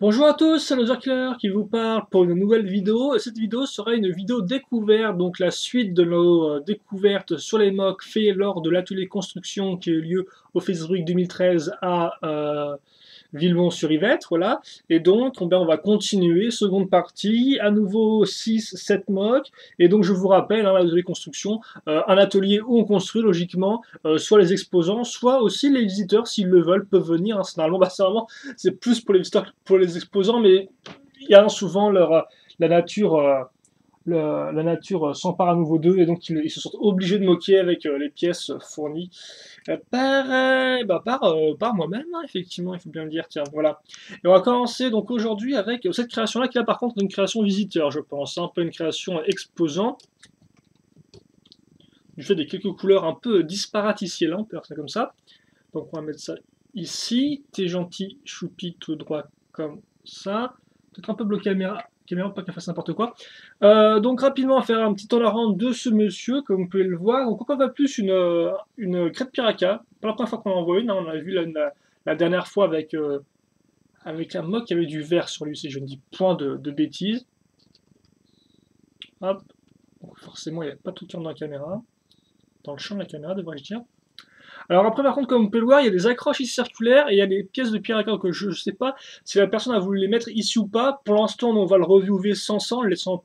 Bonjour à tous, c'est le Killer qui vous parle pour une nouvelle vidéo. Cette vidéo sera une vidéo découverte, donc la suite de nos découvertes sur les MOC faits lors de l'atelier construction qui a eu lieu au Facebook 2013 à Villebon-sur-Yvette, voilà. Et donc, on va continuer, seconde partie, à nouveau 6-7 MOC. Et donc, je vous rappelle, hein, l'atelier construction, un atelier où on construit logiquement, soit les exposants, soit aussi les visiteurs, s'ils le veulent, peuvent venir. Hein. Normalement, c'est plus pour les visiteurs que pour les exposants, mais il y a souvent la nature, la nature s'empare à nouveau d'eux et donc ils se sentent obligés de moquer avec les pièces fournies par moi-même, hein, effectivement, il faut bien le dire. Tiens, voilà. Et on va commencer donc aujourd'hui avec cette création-là qui là par contre est une création visiteur, je pense, un peu une création exposant du fait des quelques couleurs un peu disparates ici et là, on peut faire ça comme ça. Donc on va mettre ça ici. T'es gentil, choupi, tout droit comme ça. Peut-être un peu bloqué caméra pas qu'elle fasse n'importe quoi. Donc rapidement, on va faire un petit tour à la rente de ce monsieur, comme vous pouvez le voir. Donc on va plus une crête piraca. Pas la première fois qu'on en voit une, hein. On a vu la dernière fois avec un mock qui avait du vert sur lui, si je ne dis point de bêtises. Hop. Donc forcément, il n'y a pas tout le temps dans la caméra. Dans le champ de la caméra, devrais-je dire. Alors après, par contre, comme on peut le voir, il y a des accroches ici circulaires et il y a des pièces de pierre à que je ne sais pas si la personne a voulu les mettre ici ou pas. Pour l'instant, on va le reviewer sans, le laissant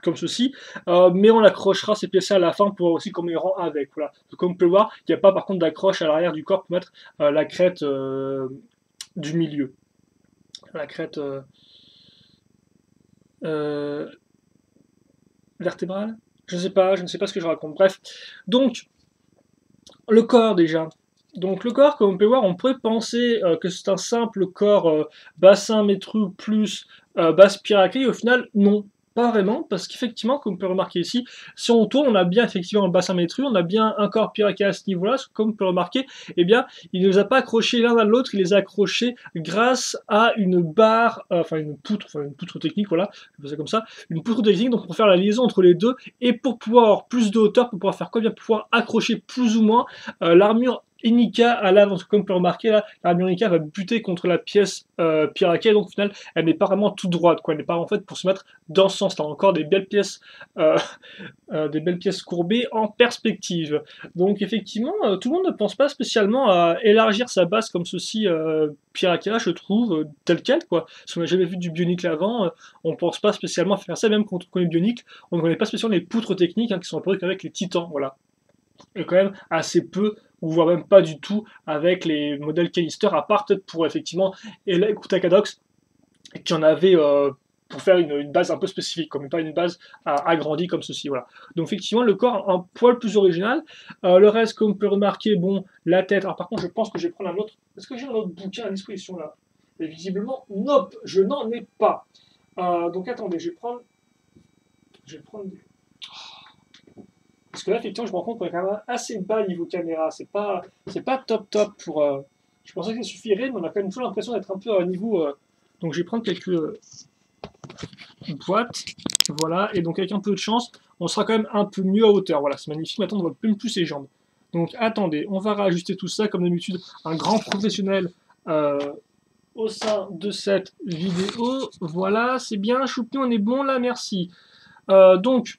comme ceci, mais on accrochera ces pièces à la fin pour voir aussi comment il rend avec. Voilà. Donc, comme on peut le voir, il n'y a pas par contre d'accroche à l'arrière du corps pour mettre la crête du milieu. La crête euh, vertébrale. Je ne sais pas ce que je raconte. Bref, donc le corps déjà. Donc le corps, comme on peut voir, on pourrait penser que c'est un simple corps bassin métru plus basse piraquée, et au final, non. Pas vraiment, parce qu'effectivement, comme on peut remarquer ici, si on tourne, on a bien effectivement un bassin métru, on a bien un corps piraqué à ce niveau-là, comme on peut remarquer, eh bien, il ne les a pas accrochés l'un à l'autre, il les a accrochés grâce à une barre, enfin une poutre technique, voilà, je fais ça comme ça, une poutre technique, donc pour faire la liaison entre les deux, et pour pouvoir avoir plus de hauteur, pour pouvoir faire quoi, bien pouvoir accrocher plus ou moins l'armure Enika à l'avant, comme on peut remarquer là, l'armure Enika va buter contre la pièce piraquée, donc au final elle n'est pas vraiment toute droite, quoi. Elle n'est pas en fait pour se mettre dans ce sens-là. Encore euh, des belles pièces courbées en perspective. Donc effectivement, tout le monde ne pense pas spécialement à élargir sa base comme ceci, Piraka, je trouve, tel quel, quoi. Si on n'a jamais vu du bionicle avant, on ne pense pas spécialement à faire ça, même quand on connaît bionicle, on ne connaît pas spécialement les poutres techniques hein, qui sont apparues qu'avec les titans, voilà. Et quand même assez peu, ou voire même pas du tout, avec les modèles Callister, à part peut-être pour effectivement Kutakadox, qui en avait pour faire une base un peu spécifique, comme pas une base agrandie comme ceci, voilà. Donc effectivement, le corps un poil plus original. Le reste, comme on peut remarquer, bon, la tête. Alors par contre, je pense que je vais prendre un autre. Est-ce que j'ai un autre bouquin à disposition là? Et visiblement, nope, je n'en ai pas. Donc attendez, je vais prendre parce que là, effectivement, je me rends compte qu'on est quand même assez bas niveau caméra. C'est pas top top pour. Je pensais que ça suffirait, mais on a quand même toujours l'impression d'être un peu à un niveau. Donc je vais prendre quelques boîtes. Voilà, et donc avec un peu de chance, on sera quand même un peu mieux à hauteur. Voilà, c'est magnifique. Maintenant, on ne voit même plus ses jambes. Donc attendez, on va réajuster tout ça comme d'habitude. Un grand professionnel au sein de cette vidéo. Voilà, c'est bien. Choupi, on est bon là, merci. Donc.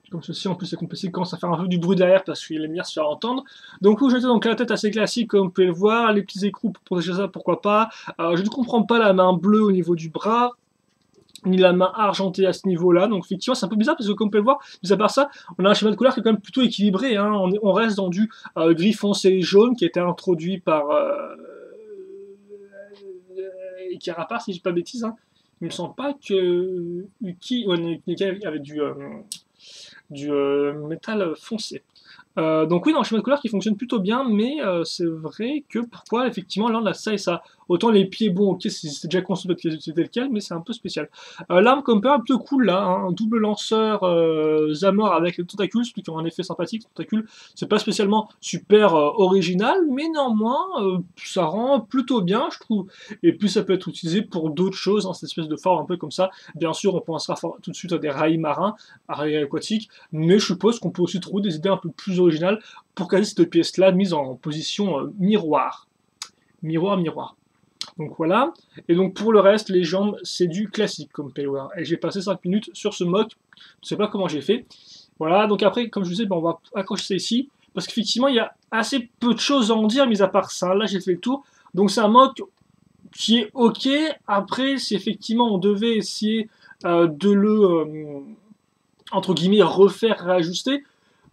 Comme ceci, en plus, c'est compliqué quand ça fait un peu du bruit derrière parce qu'il aime bien se faire entendre. Donc, où j'étais donc la tête assez classique, comme vous pouvez le voir, les petits écrous pour protéger ça, pourquoi pas. Je ne comprends pas la main bleue au niveau du bras, ni la main argentée à ce niveau-là. Donc, effectivement, c'est un peu bizarre parce que, comme vous pouvez le voir, mis à part ça, on a un schéma de couleur qui est quand même plutôt équilibré. Hein. On reste dans du gris foncé et jaune qui a été introduit par Carapace, si je dis pas de bêtises. Hein. Il me semble pas que Uki avait du métal foncé. Donc oui, dans le schéma de couleur qui fonctionne plutôt bien, mais c'est vrai que pourquoi effectivement là on a ça et ça. Autant les pieds, bon ok, c'est déjà construit c'était le cas, mais c'est un peu spécial. L'arme comme peut un peu cool là, hein, un double lanceur Zamor avec les tentacules, ce qui ont un effet sympathique, les tentacules, c'est pas spécialement super original, mais néanmoins ça rend plutôt bien je trouve. Et puis ça peut être utilisé pour d'autres choses, hein, cette espèce de forme un peu comme ça. Bien sûr on pensera tout de suite à des rails marins, à rails aquatiques, mais je suppose qu'on peut aussi trouver des idées un peu plus originales pour caser cette pièce-là mise en position miroir. Miroir, miroir. Donc voilà. Et donc pour le reste, les jambes, c'est du classique comme Payware. Et j'ai passé 5 minutes sur ce mock. Je sais pas comment j'ai fait. Voilà, donc après, comme je vous disais, on va accrocher ça ici. Parce qu'effectivement, il y a assez peu de choses à en dire, mis à part ça. Là, j'ai fait le tour. Donc c'est un mock qui est ok. Après, si effectivement on devait essayer de le, entre guillemets, refaire, réajuster,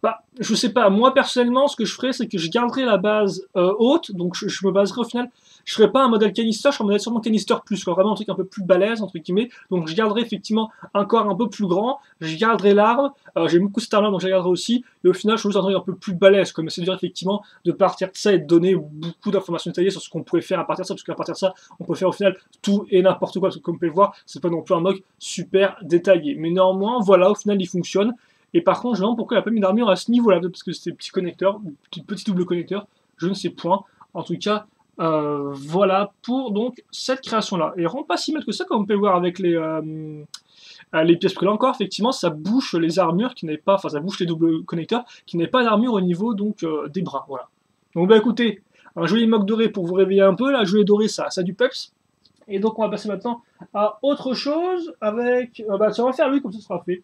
bah, je sais pas, moi personnellement, ce que je ferais, c'est que je garderais la base haute, donc je me baserais au final, je ferais pas un modèle canister, je ferais un modèle sûrement canister plus, quoi, vraiment un truc un peu plus balèze, entre guillemets, donc je garderais effectivement un corps un peu plus grand, je garderais l'arme, j'aime beaucoup cette arme-là, donc je la garderai aussi, et au final, je trouve un truc un peu plus balèze, comme c'est dire effectivement de partir de ça et de donner beaucoup d'informations détaillées sur ce qu'on pourrait faire à partir de ça, parce qu'à partir de ça, on peut faire au final tout et n'importe quoi, parce que comme vous pouvez le voir, c'est pas non plus un mock super détaillé, mais néanmoins, voilà, au final, il fonctionne. Et par contre, je me demande pourquoi il n'a pas mis d'armure à ce niveau-là, parce que c'est petit connecteur, petit double connecteur, je ne sais point. En tout cas, voilà pour donc cette création-là. Et rend pas si mal que ça, comme on peut le voir avec les pièces, parce que là encore, effectivement, ça bouche les armures qui n'avaient pas, enfin ça bouche les doubles connecteurs qui n'avaient pas d'armure au niveau donc des bras, voilà. Donc bah écoutez, un joli mock doré pour vous réveiller un peu, là, joli doré, ça a du peps. Et donc on va passer maintenant à autre chose avec, bah ça va faire lui comme ça sera fait.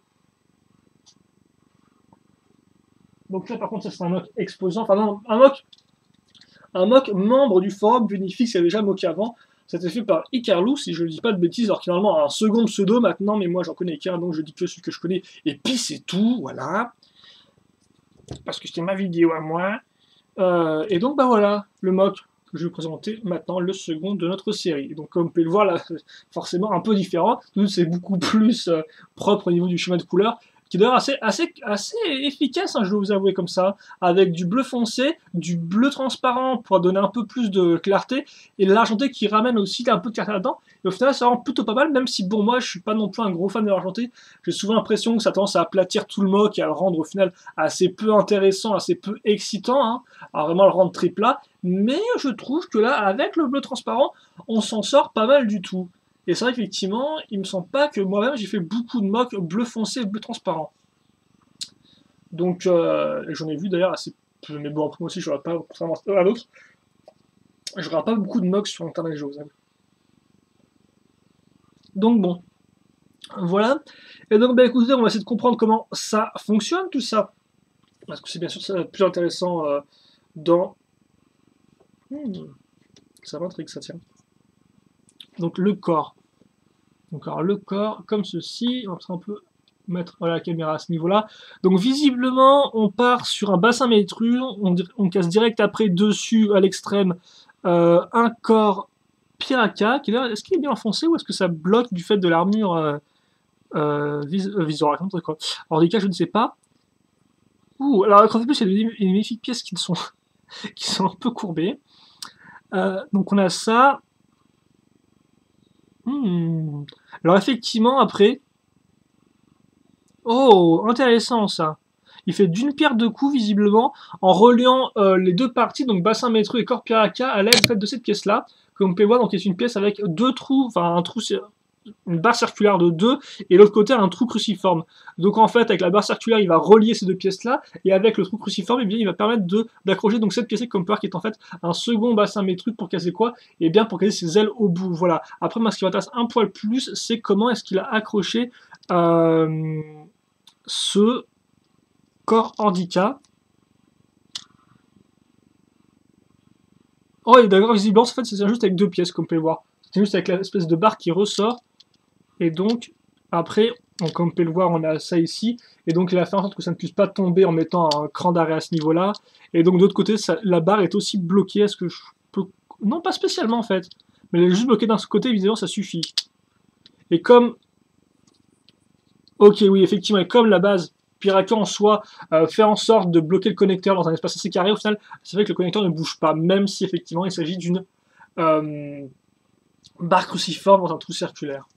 Donc là, par contre, ça c'est un mock exposant. Enfin non, un mock membre du forum Unifix qui a déjà moqué avant. C'était fait par Icarlou, si je ne dis pas de bêtises, alors qu'il y a normalement un second pseudo maintenant, mais moi j'en connais qu'un, donc je dis que celui que je connais. Et puis c'est tout, voilà. Parce que c'était ma vidéo à moi. Et donc bah voilà, le mock que je vais vous présenter maintenant, le second de notre série. Donc comme vous pouvez le voir là, forcément un peu différent. C'est beaucoup plus propre au niveau du schéma de couleur, qui est d'ailleurs assez efficace, hein, je dois vous avouer comme ça, avec du bleu foncé, du bleu transparent pour donner un peu plus de clarté, et l'argenté qui ramène aussi un peu de clarté là-dedans. Et au final, ça rend plutôt pas mal, même si bon, moi, je suis pas non plus un gros fan de l'argenté. J'ai souvent l'impression que ça tendance à aplatir tout le mock et à le rendre au final assez peu intéressant, assez peu excitant, hein, à vraiment le rendre très plat. Mais je trouve que là, avec le bleu transparent, on s'en sort pas mal du tout. Et c'est vrai qu'effectivement, il me semble pas que moi-même j'ai fait beaucoup de mocks bleu foncé et bleu transparent. Donc j'en ai vu d'ailleurs assez peu, mais bon après moi aussi je n'aurai pas, contrairement à l'autre, je regarde pas beaucoup de mocks sur internet, je vous avoue. Donc bon, voilà. Et donc bah écoutez, on va essayer de comprendre comment ça fonctionne tout ça. Parce que c'est bien sûr ça plus intéressant dans... ça m'intrigue ça, tiens. Donc le corps. Donc alors le corps, comme ceci, on va un peu mettre la caméra à ce niveau-là. Donc visiblement, on part sur un bassin métru, on casse direct après dessus, à l'extrême, un corps Piraka, qui est-ce qu'il est bien enfoncé ou est-ce que ça bloque du fait de l'armure Visora, quoi. Alors des cas, je ne sais pas. Ouh, alors en plus, il y a des magnifiques pièces qui sont, qui sont un peu courbées. Donc on a ça. Alors effectivement, après... Oh, intéressant ça. Il fait d'une pierre deux coups, visiblement, en reliant les deux parties, donc bassin métro et corps piraka, à l'aide de cette pièce-là. Comme vous pouvez voir, donc c'est une pièce avec deux trous, enfin un trou, une barre circulaire de 2, et l'autre côté un trou cruciforme. Donc en fait, avec la barre circulaire, il va relier ces deux pièces-là, et avec le trou cruciforme, eh bien, il va permettre d'accrocher donc cette pièce comme peur qui est en fait un second bassin métrique pour casser quoi? Et bien pour casser ses ailes au bout. Voilà. Après, moi, ce qui m'intéresse un poil plus, c'est comment est-ce qu'il a accroché ce corps handicap. Oh, et d'accord, visiblement, en fait, c'est juste avec deux pièces, comme vous pouvez le voir. C'est juste avec l'espèce de barre qui ressort. Et donc, après, comme vous pouvez le voir, on a ça ici. Et donc, il a fait en sorte que ça ne puisse pas tomber en mettant un cran d'arrêt à ce niveau-là. Et donc, de l'autre côté, la barre est aussi bloquée. Est-ce que je peux... Non, pas spécialement, en fait. Mais elle est juste bloquée d'un côté, évidemment, ça suffit. Et comme... Ok, oui, effectivement, et comme la base Piraka en soi fait en sorte de bloquer le connecteur dans un espace assez carré, au final, c'est vrai que le connecteur ne bouge pas, même si effectivement il s'agit d'une barre cruciforme dans un trou circulaire.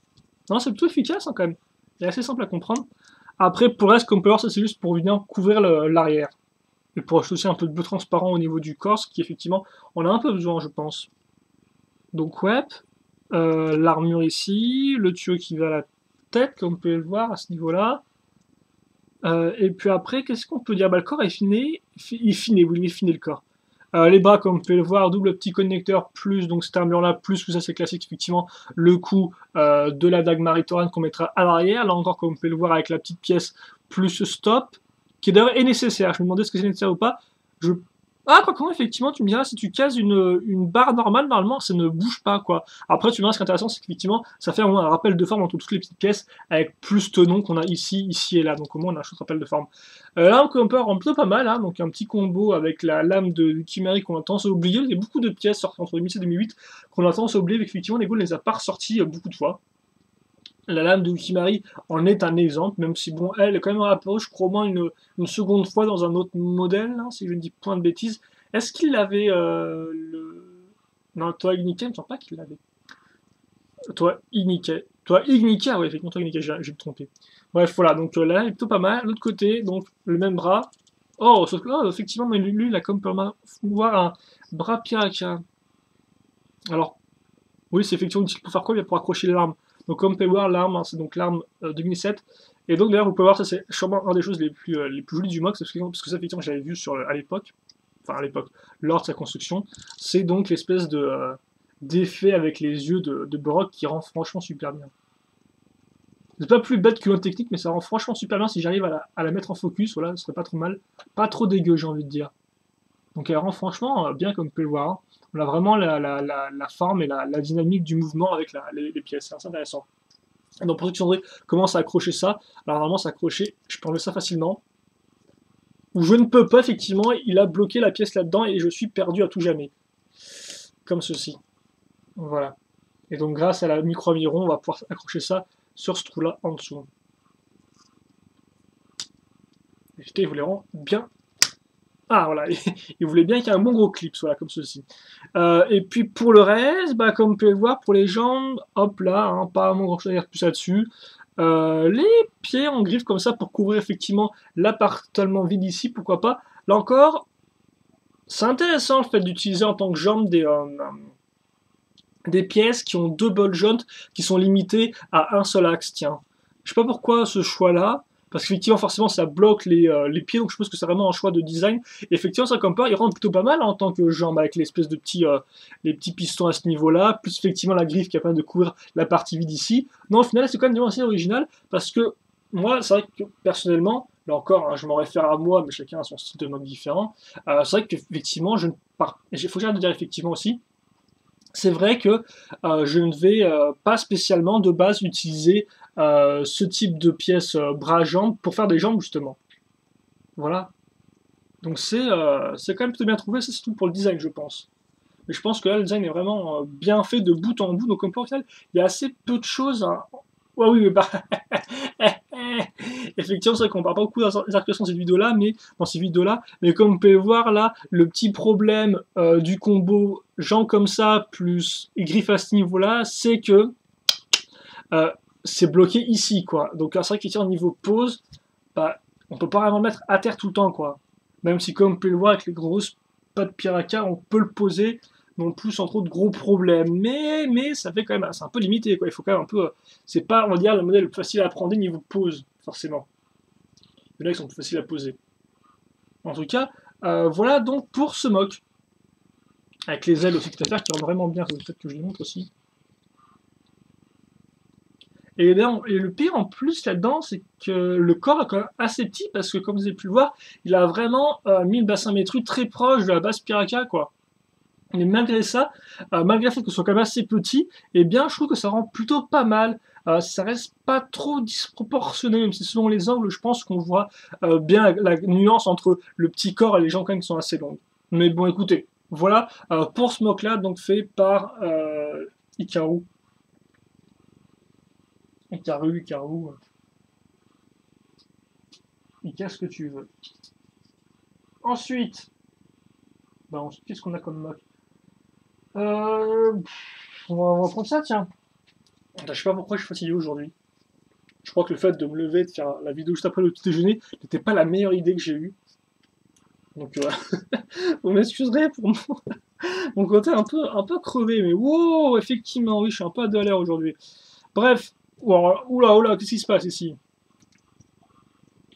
Non, c'est plutôt efficace hein, quand même. C'est assez simple à comprendre. Après, pour le reste, comme on peut voir, ça c'est juste pour venir couvrir l'arrière. Et pour ajouter aussi un peu de bleu transparent au niveau du corps, ce qui effectivement, on a un peu besoin, je pense. Donc, ouais, l'armure ici, le tuyau qui va à la tête, comme vous pouvez le voir à ce niveau-là. Et puis après, qu'est-ce qu'on peut dire? Bah, le corps est finé. Il est finé, oui, il est finé le corps. Les bras, comme vous pouvez le voir, double petit connecteur, plus donc cette armure-là, plus ça c'est classique, effectivement, le coup de la dague Maritoran qu'on mettra à l'arrière. Là encore, comme vous pouvez le voir, avec la petite pièce plus stop, qui d'ailleurs est nécessaire. Je me demandais ce que c'est nécessaire ou pas. Je... Ah, quoi qu'on, effectivement, tu me diras, si tu cases une barre normale, normalement, ça ne bouge pas, quoi. Après, tu me diras, ce qui est intéressant, c'est qu'effectivement, ça fait au moins un rappel de forme entre toutes les petites pièces, avec plus de noms qu'on a ici, ici et là. Donc, au moins, on a un chouette rappel de forme. Là, on peut rendre plutôt pas mal, hein. Donc, un petit combo avec la lame de Kimari qu'on a tendance à oublier. Il y a beaucoup de pièces sorties entre 2007 et 2008 qu'on a tendance à oublier, mais effectivement, les Go ne les a pas ressorties beaucoup de fois. La lame de Ukimari en est un exemple, même si bon, elle est quand même apparue, je crois, au moins une seconde fois dans un autre modèle, hein, si je ne dis point de bêtises. Est-ce qu'il l'avait le... Non, toi Ignike, je ne sens pas qu'il l'avait. Toi Ignike. Toi Ignike, ah ouais, effectivement, toi Ignike, j'ai me trompé. Bref, voilà, donc là, elle est plutôt pas mal. L'autre côté, donc le même bras. Oh, sauf que là, effectivement, mais lui, il a comme peut voir un bras piraka. Alors, oui, c'est effectivement utile pour faire quoi? Bien pour accrocher l'arme. Donc comme vous pouvez voir, l'arme, hein, c'est donc l'arme 2007. Et donc d'ailleurs, vous pouvez voir, ça c'est sûrement une des choses les plus jolies du MOX, parce que ça, effectivement, j'avais vu à l'époque, enfin à l'époque, lors de sa construction, c'est donc l'espèce d'effet avec les yeux de Brock qui rend franchement super bien. C'est pas plus bête que l'autre technique, mais ça rend franchement super bien si j'arrive à la mettre en focus, voilà, ce serait pas trop mal. Pas trop dégueu, j'ai envie de dire. Donc elle rend franchement bien comme vous pouvez le voir. On a vraiment la forme et la dynamique du mouvement avec les pièces. C'est assez intéressant. Donc pour ceux qui se demanderaient comment ça accrocher ça, alors normalement ça accrocher, je peux enlever ça facilement. Ou je ne peux pas, effectivement, il a bloqué la pièce là-dedans et je suis perdu à tout jamais. Comme ceci. Voilà. Et donc grâce à la micro-aviron, on va pouvoir accrocher ça sur ce trou-là en dessous. Et il vous les rend bien. Ah voilà, il voulait bien qu'il y ait un bon gros clip, voilà, comme ceci. Et puis pour le reste, bah, comme vous pouvez le voir, pour les jambes, hop là, hein, pas vraiment grand chose à dire plus là-dessus. Les pieds en griffe comme ça pour couvrir effectivement la part totalement vide ici, pourquoi pas. Là encore, c'est intéressant le fait d'utiliser en tant que jambe des pièces qui ont deux ball joints qui sont limitées à un seul axe, tiens. Je sais pas pourquoi ce choix-là, parce qu'effectivement, forcément, ça bloque les pieds, donc je pense que c'est vraiment un choix de design. Et effectivement, ça, comme pas, il rentre plutôt pas mal hein, en tant que jambe, avec l'espèce de les petits pistons à ce niveau-là, plus effectivement la griffe qui a permis de couvrir la partie vide ici. Non, au final, c'est quand même vraiment assez original, parce que moi, c'est vrai que personnellement, là encore, hein, je m'en réfère à moi, mais chacun a son style de mode différent. C'est vrai qu'effectivement, je ne pars. Il faut que j'arrête de dire effectivement aussi. C'est vrai que je ne vais pas spécialement de base utiliser ce type de pièces bras-jambes pour faire des jambes justement. Voilà. Donc c'est quand même plutôt bien trouvé, ça c'est tout pour le design je pense. Mais je pense que là le design est vraiment bien fait de bout en bout, donc comme au final il y a assez peu de choses. Hein. Ouais, oui, mais bah... Effectivement, c'est vrai qu'on parle pas beaucoup des articulations de cette vidéo-là, mais dans ces vidéos-là, mais comme vous pouvez voir là, le petit problème du combo gens comme ça plus griffe à ce niveau-là, c'est que c'est bloqué ici, quoi. Donc c'est vrai qu'au niveau pause, bah, on peut pas vraiment le mettre à terre tout le temps, quoi. Même si, comme vous pouvez le voir avec les grosses pattes de Piraka, on peut le poser non plus sans trop de gros problèmes. Mais ça fait quand même, c'est un peu limité, quoi. Il faut quand même un peu, c'est pas, on va dire, le modèle le plus facile à apprendre niveau pose, forcément. Il y en a qui sont plus faciles à poser. En tout cas, voilà donc pour ce mock. Avec les ailes aussi qui rendent vraiment bien, peut-être que je les montre aussi. Et le pire en plus là-dedans, c'est que le corps est quand même assez petit, parce que comme vous avez pu le voir, il a vraiment mis le bassin métru très proche de la base Piraka, quoi. Mais malgré ça, malgré le fait que ce soit quand même assez petit, eh bien, je trouve que ça rend plutôt pas mal. Ça reste pas trop disproportionné, même si selon les angles, je pense qu'on voit bien la nuance entre le petit corps et les jambes quand même qui sont assez longues. Mais bon, écoutez, voilà pour ce mock-là, donc fait par Hikaru. Hikaru. Ika, ce que tu veux. Ensuite, qu'est-ce qu'on a comme mock on va prendre ça, tiens. Je sais pas pourquoi je suis fatigué aujourd'hui. Je crois que le fait de me lever, de faire la vidéo juste après le petit déjeuner, n'était pas la meilleure idée que j'ai eue. Donc, vous m'excuserez pour mon côté un peu crevé, mais wow, effectivement, oui, je suis un peu à 2 à l'heure aujourd'hui. Bref, oula, qu'est-ce qui se passe ici?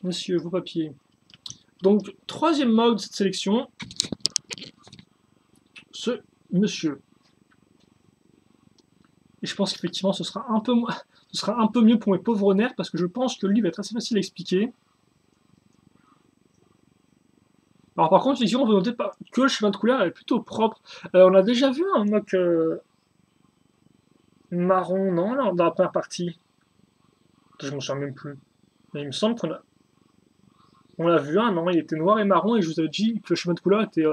Monsieur, vos papiers. Donc, troisième mode de cette sélection. ce monsieur. Et je pense qu'effectivement, ce sera un peu mieux pour mes pauvres nerfs, parce que je pense que lui va être assez facile à expliquer. Alors par contre, effectivement, on peut noter que le chemin de couleur est plutôt propre. On a déjà vu un mock marron, non, là, dans la première partie. Je me souviens même plus. Mais il me semble on l'a vu un, non, il était noir et marron, et je vous avais dit que le chemin de couleur était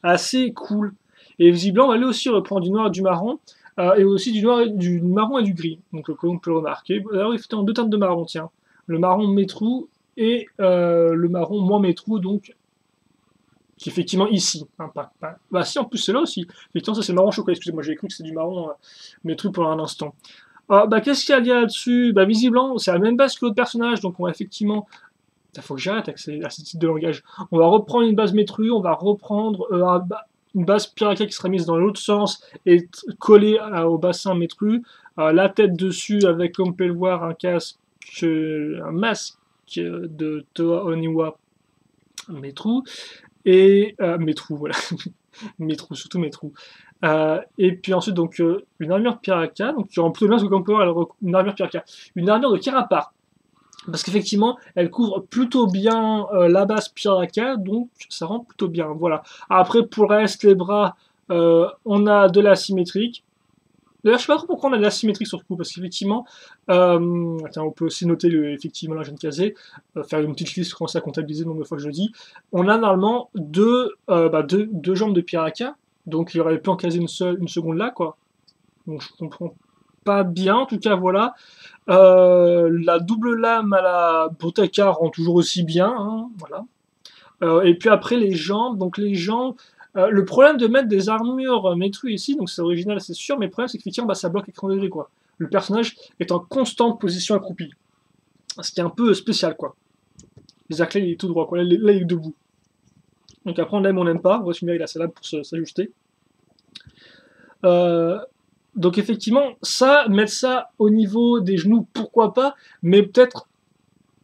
assez cool. Et visiblement, on va aller aussi reprendre du noir et du marron, et aussi du marron et du gris. Donc comme on peut le remarquer. D'ailleurs, il fait en deux teintes de marron, tiens. Le marron métrou et le marron moins métrou, donc qui est effectivement ici. Hein, bah si, en plus c'est là aussi. Effectivement, ça c'est marron chocolat, excusez-moi, j'ai cru que c'était du marron métrou pour un instant. Bah qu'est-ce qu'il y a là-dessus? Bah visiblement, c'est la même base que l'autre personnage, donc on va effectivement... Il faut que j'arrête avec ces types de langage. On va reprendre une base métru, on va reprendre une base piraka qui sera mise dans l'autre sens et collée au bassin métru. La tête dessus avec, comme on peut le voir, un masque de Toa Oniwa métru. Et métru, voilà. Métru, surtout métru. Et puis ensuite, donc, une armure piraka. Donc, tu plutôt bien ce qu'on peut voir, une armure piraka. Une armure de Karapar. Parce qu'effectivement, elle couvre plutôt bien la base piraka, donc ça rend plutôt bien. Voilà. Après, pour le reste, les bras, on a de l'asymétrique. D'ailleurs, je sais pas trop pourquoi on a de l'asymétrique sur ce coup, parce qu'effectivement, on peut aussi noter effectivement la jeune casée, faire une petite liste, commencer à comptabiliser le nombre de fois que je le dis. On a normalement deux jambes de piraka, donc il aurait pu en caser une seconde là, quoi. Donc je comprends pas bien, en tout cas voilà. La double lame à la Botaka rend toujours aussi bien, hein, voilà. Et puis après les jambes, donc les jambes, le problème de mettre des armures métru ici, donc c'est original c'est sûr, mais le problème c'est qu'effectivement bah, ça bloque l'écran degré quoi. Le personnage est en constante position accroupie. Ce qui est un peu spécial quoi. C'est-à-dire que là il est tout droit quoi, là il est debout. Donc après on aime, on n'aime pas, on va se mettre la salade pour s'ajuster. Donc effectivement, mettre ça au niveau des genoux, pourquoi pas, mais peut-être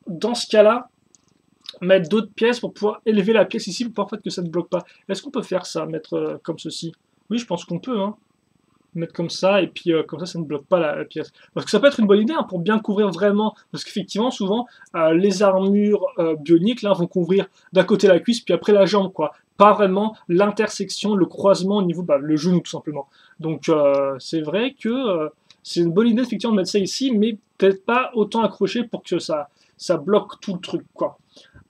dans ce cas-là, mettre d'autres pièces pour pouvoir élever la pièce ici pour pouvoir faire que ça ne bloque pas. Est-ce qu'on peut faire ça, mettre comme ceci? Oui, je pense qu'on peut, hein. Mettre comme ça, et puis comme ça ne bloque pas la pièce. Parce que ça peut être une bonne idée hein, pour bien couvrir vraiment, parce qu'effectivement, souvent, les armures bioniques là, vont couvrir d'un côté la cuisse, puis après la jambe, quoi. Pas vraiment l'intersection, le croisement au niveau, le genou, tout simplement. Donc, c'est vrai que c'est une bonne idée, effectivement, de mettre ça ici, mais peut-être pas autant accroché pour que ça bloque tout le truc, quoi.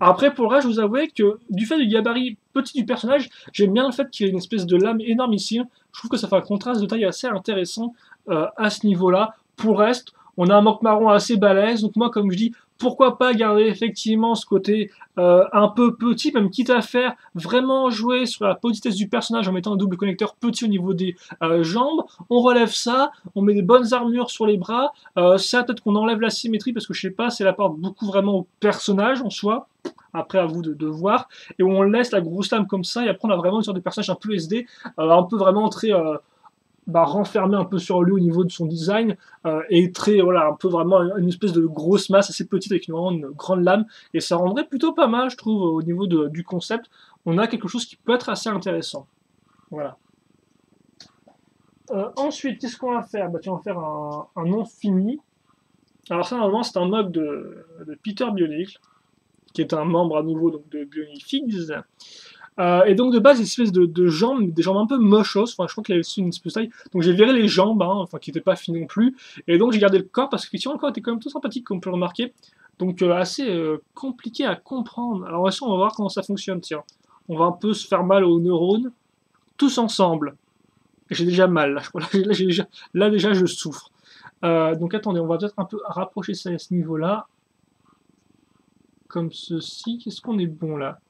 Après, pour le reste, je vous avouer que du fait du gabarit petit du personnage, j'aime bien le fait qu'il y ait une espèce de lame énorme ici. Je trouve que ça fait un contraste de taille assez intéressant à ce niveau-là. Pour le reste, on a un mock marron assez balèze. Donc moi, comme je dis, pourquoi pas garder effectivement ce côté un peu petit, même quitte à faire vraiment jouer sur la petitesse du personnage en mettant un double connecteur petit au niveau des jambes. On relève ça, on met des bonnes armures sur les bras. Ça, peut-être qu'on enlève la symétrie parce que je sais pas, c'est apporte beaucoup vraiment au personnage en soi. Après, à vous de voir. Et où on laisse la grosse lame comme ça, et après on a vraiment une sorte de personnage un peu SD, un peu vraiment très renfermé un peu sur lui au niveau de son design, et très, voilà, un peu vraiment une espèce de grosse masse assez petite avec une grande lame, et ça rendrait plutôt pas mal, je trouve, au niveau du concept. On a quelque chose qui peut être assez intéressant. Voilà. Ensuite, qu'est-ce qu'on va faire? On va faire un nom fini. Alors ça, normalement, c'est un mob de Peter Bionicle, qui est un membre à nouveau donc, de Bionifigs. Et donc de base, une espèce de jambes, des jambes un peu mochos, enfin je crois qu'il avait aussi une espèce de taille, donc j'ai viré les jambes, hein, enfin qui n'étaient pas fines non plus, et donc j'ai gardé le corps, parce qu'effectivement le corps était quand même tout sympathique, comme on peut le remarquer, donc assez compliqué à comprendre. Alors on va voir comment ça fonctionne, tiens. On va un peu se faire mal aux neurones, tous ensemble. J'ai déjà mal, là, je crois, là déjà je souffre. Donc attendez, on va peut-être un peu rapprocher ça à ce niveau-là, comme ceci. Qu'est-ce qu'on est bon là?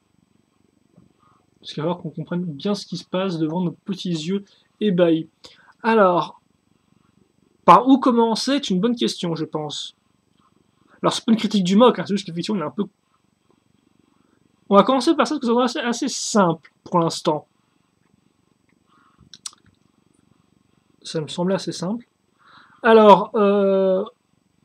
Parce qu'il va falloir qu'on comprenne bien ce qui se passe devant nos petits yeux ébahis. Alors, par où commencer? C'est une bonne question, je pense. Alors, c'est pas une critique du mock, hein, c'est juste qu'effectivement, il est un peu... On va commencer par ça, parce que c'est assez simple, pour l'instant. Ça me semblait assez simple. Alors,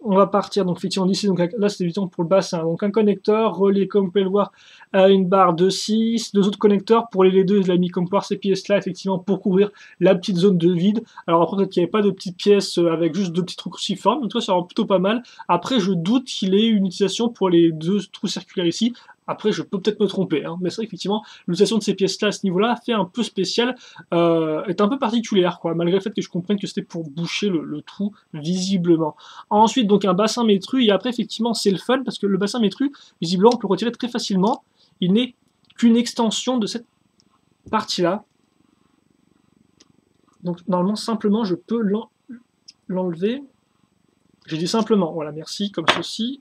on va partir donc effectivement d'ici, donc là c'est évident pour le bassin, donc un connecteur relié comme vous pouvez le voir à une barre de 6, deux autres connecteurs pour les deux, je l'ai mis comme pour ces pièces là effectivement pour couvrir la petite zone de vide. Alors après peut-être qu'il n'y avait pas de petites pièces avec juste deux petits trous cruciformes, donc toi ça rend plutôt pas mal. Après je doute qu'il ait une utilisation pour les deux trous circulaires ici. Après, je peux peut-être me tromper, hein, mais c'est vrai qu'effectivement, l'utilisation de ces pièces-là à ce niveau-là fait un peu spécial, est un peu particulière, quoi, malgré le fait que je comprenne que c'était pour boucher le trou, visiblement. Ensuite, donc un bassin métru, et après, effectivement, c'est le fun, parce que le bassin métru, visiblement, on peut le retirer très facilement. Il n'est qu'une extension de cette partie-là. Donc, normalement, simplement, je peux l'enlever. J'ai dit simplement, voilà, merci, comme ceci.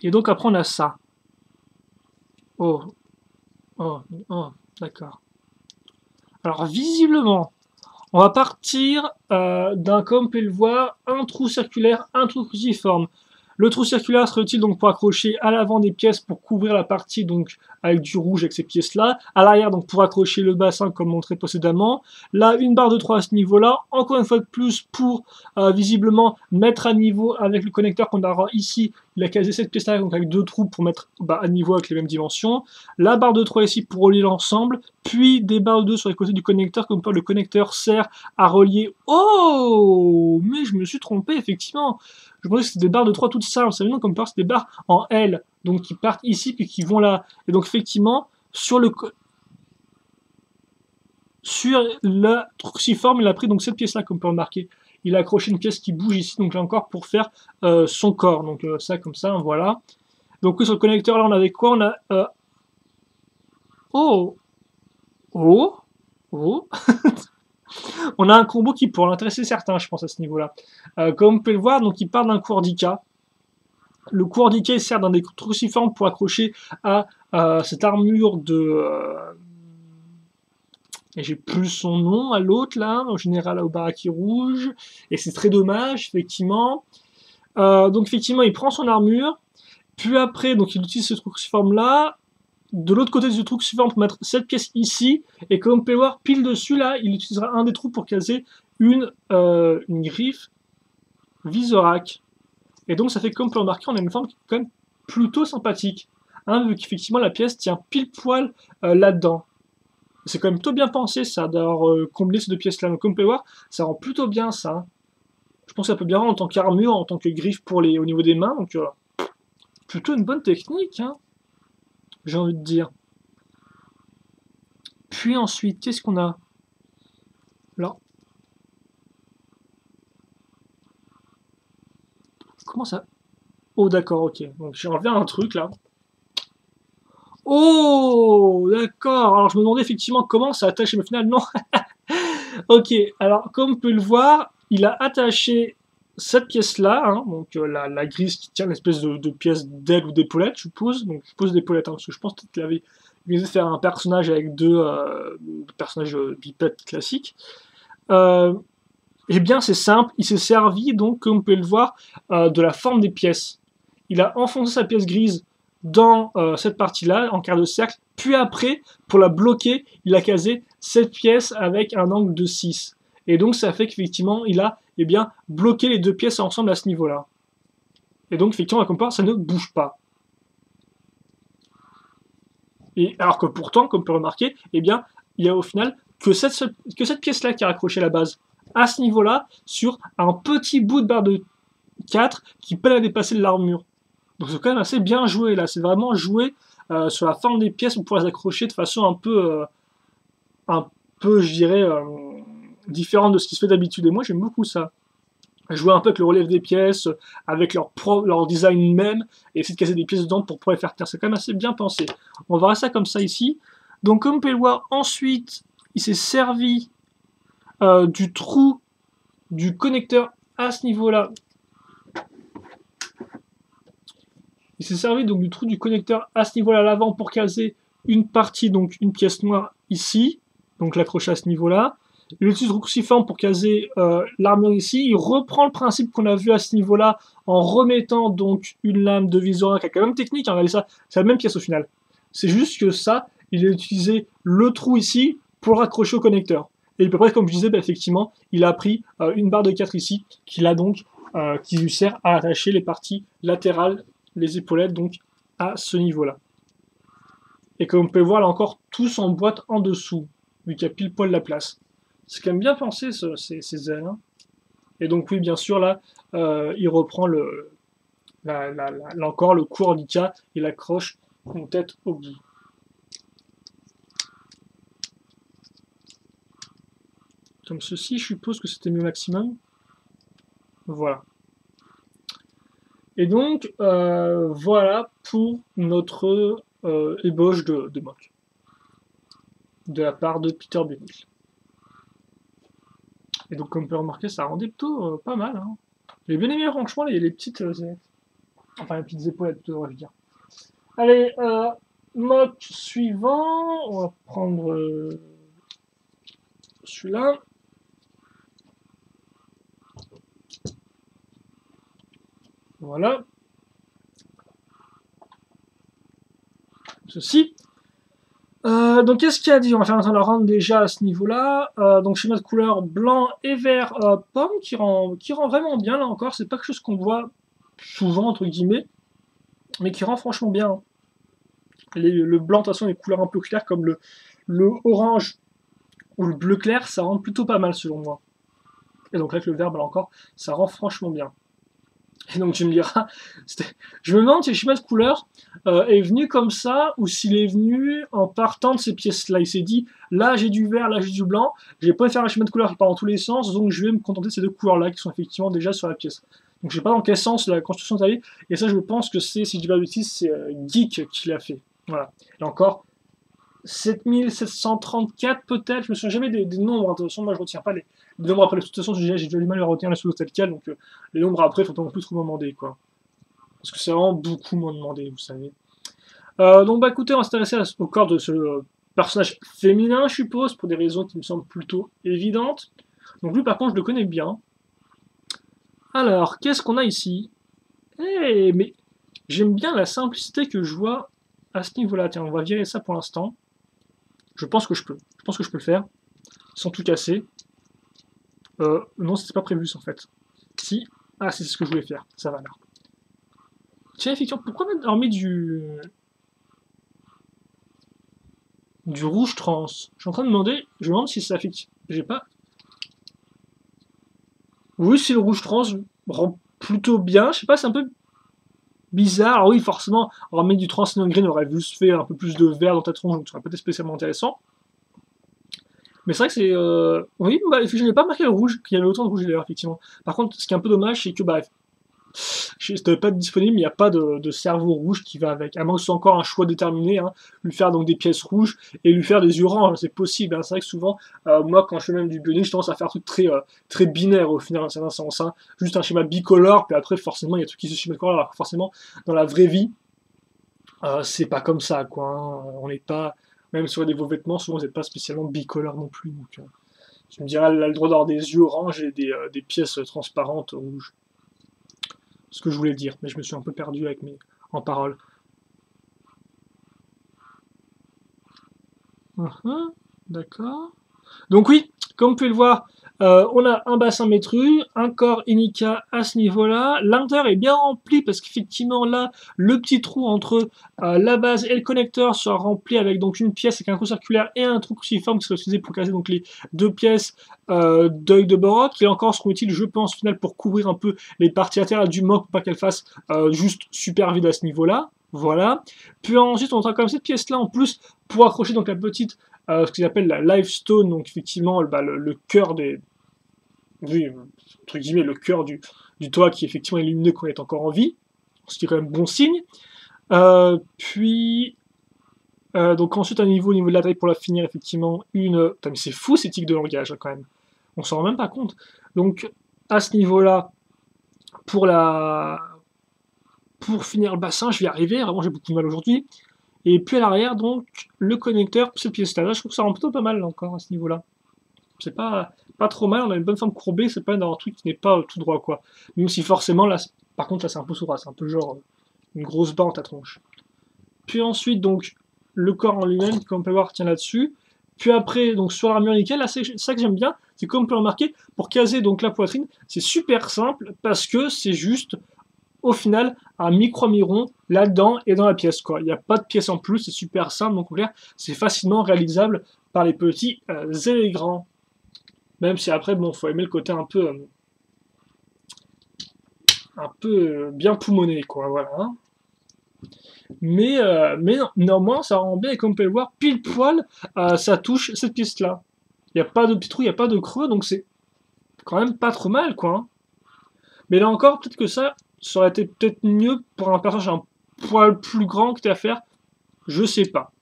Et donc après on a ça. Oh, oh, oh, d'accord. Alors visiblement, on va partir d'un, comme vous pouvez le voir, un trou circulaire, un trou cruciforme. Le trou circulaire serait utile donc pour accrocher à l'avant des pièces pour couvrir la partie donc avec du rouge avec ces pièces-là. À l'arrière donc pour accrocher le bassin comme montré précédemment. Là une barre de 3 à ce niveau-là. Encore une fois de plus pour visiblement mettre à niveau avec le connecteur qu'on aura ici. Il a casé cette pièce-là donc avec deux trous pour mettre à niveau avec les mêmes dimensions. La barre de 3 ici pour relier l'ensemble. Puis des barres de 2 sur les côtés du connecteur comme le connecteur sert à relier. Oh, mais je me suis trompé effectivement. Je pensais que c'était des barres de 3 toutes simples, ça veut dire comme par c'est des barres en L, donc qui partent ici puis qui vont là. Et donc effectivement, sur le cruciforme, il a pris donc cette pièce-là, comme on peut remarquer. Il a accroché une pièce qui bouge ici, donc là encore pour faire son corps. Donc ça comme ça, voilà. Donc sur le connecteur là, on avait quoi? On a oh oh oh on a un combo qui pourrait intéresser certains, je pense, à ce niveau-là. Comme vous pouvez le voir, donc il part d'un coordica. Le coordica sert d'un des cruciformes pour accrocher à cette armure de... et j'ai plus son nom à l'autre, là, au général au baraki rouge. Et c'est très dommage, effectivement. Donc, effectivement, il prend son armure. Puis après, donc il utilise ce cruciforme-là. De l'autre côté du trou cruciforme pour mettre cette pièce ici, et comme on peut voir, pile dessus, là, il utilisera un des trous pour caser une griffe Visorak. Et donc ça fait comme on peut remarquer, on a une forme qui est quand même plutôt sympathique, hein, vu qu'effectivement la pièce tient pile poil là-dedans. C'est quand même plutôt bien pensé ça, d'avoir combiné ces deux pièces-là. Donc comme on peut voir, ça rend plutôt bien ça. Je pense que ça peut bien rendre en tant qu'armure, en tant que griffe pour au niveau des mains, donc plutôt une bonne technique, hein, j'ai envie de dire. Puis ensuite, qu'est-ce qu'on a là? Comment ça? Oh d'accord, ok. Donc j'ai enlevé un truc là. Oh d'accord. Alors je me demandais effectivement comment ça attache, mais au final non. Ok, alors comme vous pouvez le voir, il a attaché cette pièce-là, hein, donc la grise qui tient l'espèce de pièce d'aile ou d'épaulette, je suppose. Donc je suppose d'épaulette, hein, parce que je pense qu'il avait visé faire un personnage avec deux personnages bipèdes classiques. Eh bien c'est simple, il s'est servi donc, comme vous pouvez le voir, de la forme des pièces. Il a enfoncé sa pièce grise dans cette partie-là, en quart de cercle, puis après, pour la bloquer, il a casé cette pièce avec un angle de 6. Et donc ça fait qu'effectivement, il a bloqué les deux pièces ensemble à ce niveau-là. Et donc effectivement, comme ça ne bouge pas. Et alors que pourtant, comme on peut remarquer, il y a au final que cette pièce-là qui est raccrochée à la base. À ce niveau-là, sur un petit bout de barre de 4 qui peine à dépasser de l'armure. Donc c'est quand même assez bien joué là, c'est vraiment joué sur la forme des pièces pour pouvoir les accrocher de façon un peu je dirais, différente de ce qui se fait d'habitude. Et moi j'aime beaucoup ça. Jouer un peu avec le relief des pièces, avec leur design même, et essayer de casser des pièces dedans pour pouvoir les faire taire. C'est quand même assez bien pensé. On verra ça comme ça ici. Donc comme vous pouvez le voir, ensuite, il s'est servi du trou du connecteur à ce niveau-là. Il s'est servi donc du trou du connecteur à ce niveau-là à l'avant pour caser une partie, donc une pièce noire ici, donc l'accrocher à ce niveau-là. Il utilise le cruciforme pour caser l'armure ici. Il reprend le principe qu'on a vu à ce niveau-là en remettant donc une lame de Visorak qui est quand même technique, hein, regardez ça, c'est la même pièce au final. C'est juste que ça, il a utilisé le trou ici pour le raccrocher au connecteur. Et à peu près comme je disais, bah, effectivement, il a pris une barre de 4 ici, qui lui sert à attacher les parties latérales, les épaulettes, donc à ce niveau-là. Et comme vous pouvez voir, là encore, tout s'emboîte en dessous, vu qu'il y a pile poil la place. C'est quand même bien pensé, ces ailes. Hein. Et donc oui, bien sûr, là, il reprend là encore le coup handicap, il accroche une tête au bout. Comme ceci, je suppose que c'était mieux maximum. Voilà. Et donc, voilà pour notre ébauche de mock. De la part de Peter Benich. Et donc, comme on peut remarquer, ça rendait plutôt pas mal. Hein. J'ai bien aimé, franchement, les petites enfin, les petites épaulettes, plutôt, devrais-je dire. Allez, mock suivant. On va prendre celui-là. Voilà. Ceci. Donc qu'est-ce qu'il y a à dire? On va faire un rendre déjà à ce niveau-là. Donc schéma de couleur blanc et vert pomme qui rend vraiment bien là encore. C'est pas quelque chose qu'on voit souvent entre guillemets, mais qui rend franchement bien. Hein. Le blanc de toute façon, les couleurs un peu claires comme le orange ou le bleu clair, ça rend plutôt pas mal selon moi. Et donc avec le vert, là encore, ça rend franchement bien. Et donc tu me diras, je me demande si le schéma de couleur est venu comme ça, ou s'il est venu en partant de ces pièces-là. Il s'est dit, là j'ai du vert, là j'ai du blanc, je vais pas faire un schéma de couleur qui part dans tous les sens, donc je vais me contenter de ces deux couleurs-là qui sont effectivement déjà sur la pièce. Donc je sais pas dans quel sens la construction est allée, et ça je pense que c'est, si je dis pas de bêtises, c'est Geek qui l'a fait. Voilà. Et encore, 7734 peut-être, je me souviens jamais des nombres, hein. De toute façon moi je retiens pas les nombres après, de toute façon j'ai déjà du mal à retenir les choses telles quelles, donc les nombres après faut pas non plus trop demander quoi. Parce que c'est vraiment beaucoup moins demandé, vous savez. Donc bah écoutez, on va s'intéresser au corps de ce personnage féminin, je suppose, pour des raisons qui me semblent plutôt évidentes. Donc lui par contre je le connais bien. Alors, qu'est-ce qu'on a ici? Eh, mais j'aime bien la simplicité que je vois à ce niveau-là. Tiens, on va virer ça pour l'instant. Je pense que je peux. Je pense que je peux le faire. Sans tout casser. Non, c'était pas prévu ça en fait. Si. Ah, c'est ce que je voulais faire. Ça va là. Tiens, effectivement, pourquoi on met du rouge trans? Je suis en train de demander. Je me demande si ça fait. J'ai pas. Oui, c'est le rouge trans. Rend plutôt bien. Je sais pas, c'est un peu bizarre. Alors oui, forcément, on remet du transcendent green, on aurait juste fait un peu plus de vert dans ta tronche, donc ça aurait pas été spécialement intéressant. Mais c'est vrai que c'est... Oui, bah, je n'ai pas marqué le rouge, qu'il y avait autant de rouge d'ailleurs, effectivement. Par contre, ce qui est un peu dommage, c'est que bah, c'était pas disponible, il n'y a pas de cerveau rouge qui va avec. À moins que ce soit encore un choix déterminé, hein, lui faire donc des pièces rouges et lui faire des yeux oranges, c'est possible. Hein. C'est vrai que souvent, moi, quand je fais même du bionique, je tendance à faire un truc très binaire au final, dans un certain sens. Hein. Juste un schéma bicolore, puis après, forcément, il y a tout qui se schéma colore, alors que forcément, dans la vraie vie, c'est pas comme ça, quoi. Hein. On n'est pas... Même sur vos vêtements, souvent, vous n'êtes pas spécialement bicolore non plus. Donc, tu me diras, elle a le droit d'avoir des yeux oranges et des pièces transparentes rouges. Ce que je voulais dire, mais je me suis un peu perdu avec en paroles. D'accord. Donc oui, comme vous pouvez le voir, on a un bassin métru, un corps Inika à ce niveau-là. L'intérieur est bien rempli parce qu'effectivement là, le petit trou entre la base et le connecteur sera rempli avec donc une pièce avec un trou circulaire et un trou cruciforme qui sera utilisé pour caser donc les deux pièces d'œil de Borok, qui encore seront utiles, je pense, au final pour couvrir un peu les parties latérales du mock pour pas qu'elle fasse juste super vide à ce niveau-là. Voilà. Puis ensuite, on aura comme cette pièce-là en plus pour accrocher donc la petite ce qu'ils appellent la Livestone, donc effectivement bah, le cœur des... Oui, entre guillemets, le cœur du toit qui est effectivement illuminé quand on est encore en vie, ce qui est quand même bon signe. Puis... donc ensuite, au niveau de la taille pour la finir, effectivement, une... Putain, mais c'est fou ces tics de langage, hein, quand même. On s'en rend même pas compte. Donc, à ce niveau-là, pour finir le bassin, je vais y arriver, vraiment j'ai beaucoup de mal aujourd'hui. Et puis à l'arrière, donc, le connecteur pour cette pièce-là. Je trouve que ça rend plutôt pas mal, là, encore, à ce niveau-là. C'est pas trop mal, on a une bonne forme courbée, c'est pas d'avoir un truc qui n'est pas tout droit, quoi. Même si forcément, là, par contre, là, c'est un peu sourd, c'est un peu genre une grosse barre dans ta tronche. Puis ensuite, donc, le corps en lui-même, comme on peut voir, tient là-dessus. Puis après, donc sur l'armure nickel, là c'est ça que j'aime bien, c'est comme on peut le remarquer, pour caser donc la poitrine, c'est super simple parce que c'est juste au final un micro-miron là-dedans et dans la pièce, quoi. Il n'y a pas de pièce en plus, c'est super simple, donc en clair, c'est facilement réalisable par les petits et les grands. Même si après, bon, faut aimer le côté un peu bien poumonné, quoi, voilà. Hein. Mais non, néanmoins, ça rend bien, et comme on peut le voir, pile poil, ça touche cette pièce-là. Il n'y a pas de petit trou, il n'y a pas de creux, donc c'est quand même pas trop mal, quoi. Hein. Mais là encore, peut-être que ça aurait été peut-être mieux pour un personnage un poil plus grand que t'as à faire, je sais pas.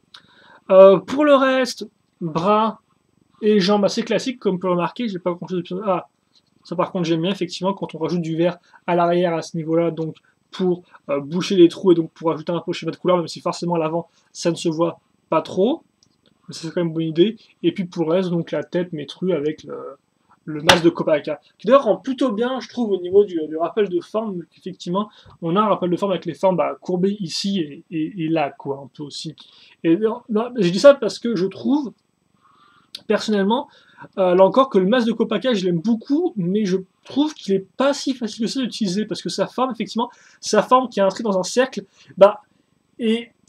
Pour le reste, bras et jambes assez classiques, comme on peut le remarquer, j'ai pas grand-chose de... Ah, ça par contre j'aime bien, effectivement, quand on rajoute du verre à l'arrière à ce niveau-là, donc pour boucher les trous et donc pour ajouter un peu schéma de couleur, même si forcément à l'avant, ça ne se voit pas trop. Mais c'est quand même une bonne idée. Et puis pour le reste, donc la tête métrue avec le masque de Copacabana, qui d'ailleurs rend plutôt bien, je trouve, au niveau du rappel de forme. Effectivement, on a un rappel de forme avec les formes courbées ici et là, quoi, un peu aussi. Et non, je dis ça parce que je trouve, personnellement, là encore, que le masque de Copacabana, je l'aime beaucoup, mais je trouve qu'il est pas si facile que ça d'utiliser, parce que sa forme, effectivement, sa forme qui est inscrite dans un cercle,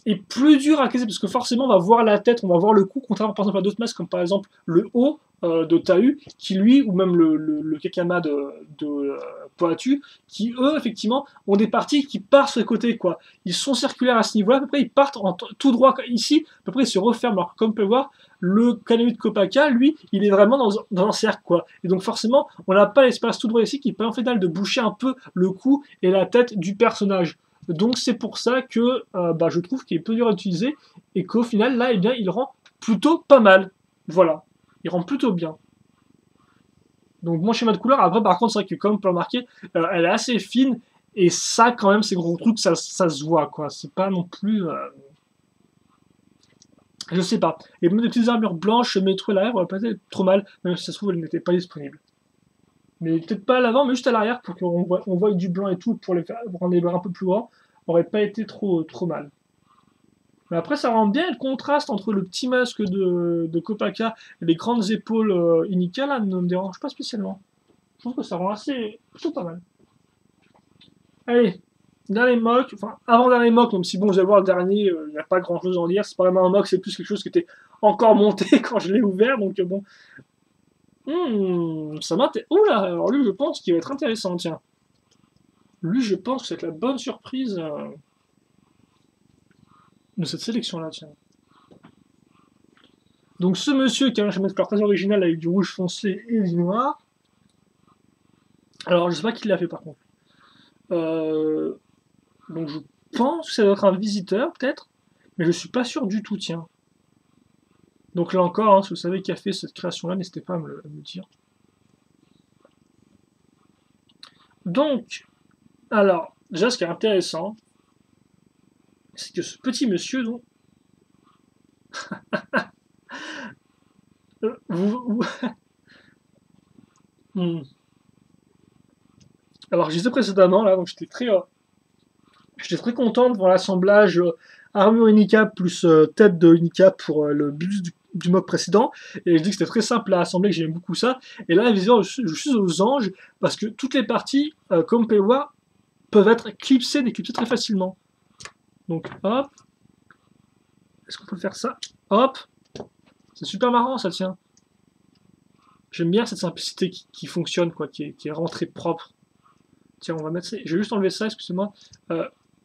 est plus dur à caser, parce que forcément on va voir la tête, on va voir le cou, contrairement par exemple à d'autres masques, comme par exemple le haut de Tahu, qui lui, ou même le Kakama de Poatu, qui eux, effectivement, ont des parties qui partent sur les côtés, quoi. Ils sont circulaires à ce niveau-là, à peu près, ils partent tout droit ici, à peu près ils se referment, alors que comme on peut le voir, le Kanami de Kopaka, lui, il est vraiment dans un cercle, quoi. Et donc forcément, on n'a pas l'espace tout droit ici qui permet en fait de boucher un peu le cou et la tête du personnage. Donc c'est pour ça que je trouve qu'il est peu dur à utiliser et qu'au final, là, eh bien, il rend plutôt pas mal. Voilà, il rend plutôt bien. Donc mon schéma de couleur, après par contre, c'est vrai que comme on peut le remarquer, elle est assez fine et ça, quand même, ces gros trucs, ça se voit, quoi. C'est pas non plus... je sais pas. Et même des petites armures blanches, métro à l'arrière, on va pas être trop mal, même si ça se trouve, elles n'étaient pas disponibles. Mais peut-être pas à l'avant, mais juste à l'arrière pour qu'on voit du blanc et tout pour rendre les barres un peu plus grands, aurait pas été trop mal. Mais après, ça rend bien le contraste entre le petit masque de Kopaka et les grandes épaules Inika, là, ne me dérange pas spécialement. Je trouve que ça rend plutôt pas mal. Allez, dernier mock, enfin, avant-dernier mock, même si bon, vous allez voir le dernier, il n'y a pas grand-chose à en dire, c'est pas vraiment un mock, c'est plus quelque chose qui était encore monté quand je l'ai ouvert, donc bon. Ça m'intéresse. Oula, alors lui, je pense qu'il va être intéressant, tiens. Lui, je pense que c'est la bonne surprise de cette sélection-là, tiens. Donc ce monsieur qui a un schéma de couleur très original avec du rouge foncé et du noir. Alors je sais pas qui l'a fait par contre. Donc je pense que ça doit être un visiteur peut-être, mais je suis pas sûr du tout, tiens. Donc là encore, hein, si vous savez qui a fait cette création-là, n'hésitez pas à me le dire. Donc, alors, déjà ce qui est intéressant, c'est que ce petit monsieur, donc, vous, hmm. Alors je disais précédemment là, donc j'étais très content devant l'assemblage armure Unica plus tête de Unica pour le bus du mock précédent. Et je dis que c'était très simple à assembler, que j'aime beaucoup ça. Et là, évidemment, je suis aux anges parce que toutes les parties, comme vous pouvez voir, peuvent être clipsées, déclipsées très facilement. Donc hop. Est-ce qu'on peut faire ça? Hop. C'est super marrant ça, tiens. J'aime bien cette simplicité qui fonctionne, quoi, qui est rentrée propre. Tiens, on va mettre ça. Je vais juste enlever ça, excusez-moi.